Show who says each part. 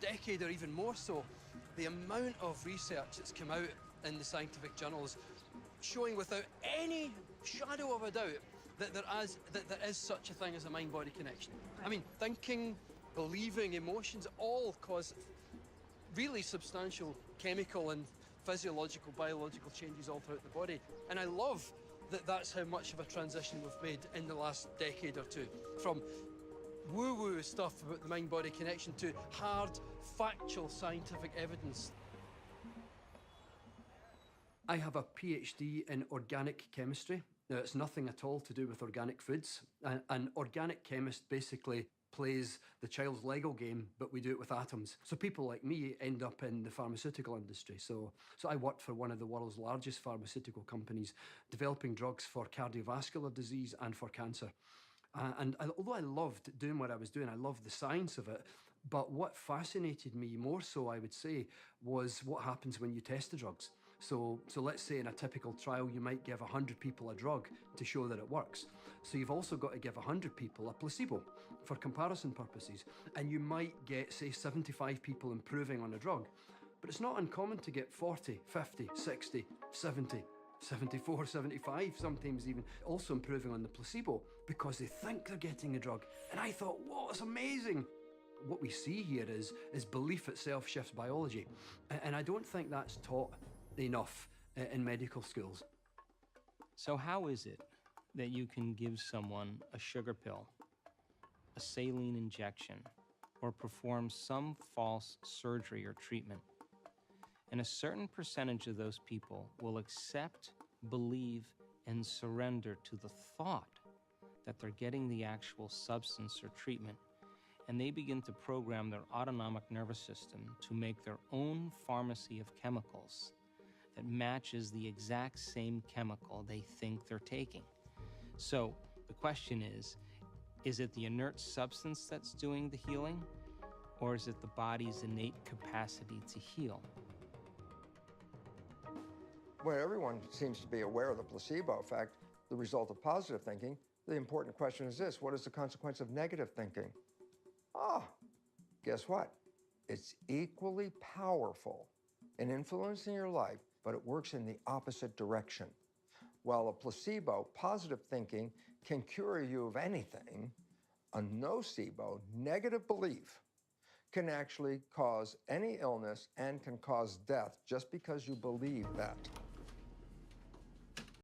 Speaker 1: decade or even more so, the amount of research that's come out in the scientific journals showing without any shadow of a doubt that there is such a thing as a mind-body connection. I mean, thinking, believing, emotions all cause really substantial chemical and physiological, biological changes all throughout the body. And I love that that's how much of a transition we've made in the last decade or two. From woo-woo stuff about the mind-body connection to hard, factual, scientific evidence. I have a PhD in organic chemistry. Now, it's nothing at all to do with organic foods. An organic chemist basically plays the child's Lego game, but we do it with atoms. So people like me end up in the pharmaceutical industry. So I worked for one of the world's largest pharmaceutical companies, developing drugs for cardiovascular disease and for cancer. Although I loved doing what I was doing, I loved the science of it, but what fascinated me more so, I would say, was what happens when you test the drugs. So let's say in a typical trial, you might give 100 people a drug to show that it works. So you've also got to give 100 people a placebo for comparison purposes. And you might get, say, 75 people improving on a drug. But it's not uncommon to get 40, 50, 60, 70, 74, 75, sometimes even also improving on the placebo because they think they're getting a drug. And I thought, whoa, it's amazing. What we see here is belief itself shifts biology. And I don't think that's taught enough in medical schools.
Speaker 2: So how is it that you can give someone a sugar pill, a saline injection, or perform some false surgery or treatment, and a certain percentage of those people will accept, believe, and surrender to the thought that they're getting the actual substance or treatment, and they begin to program their autonomic nervous system to make their own pharmacy of chemicals that matches the exact same chemical they think they're taking. So the question is it the inert substance that's doing the healing, or is it the body's innate capacity to heal?
Speaker 3: When everyone seems to be aware of the placebo effect, the result of positive thinking, the important question is this: what is the consequence of negative thinking? Guess what? It's equally powerful in influencing your life, but it works in the opposite direction. While a placebo, positive thinking, can cure you of anything, a nocebo, negative belief, can actually cause any illness and can cause death just because you believe that.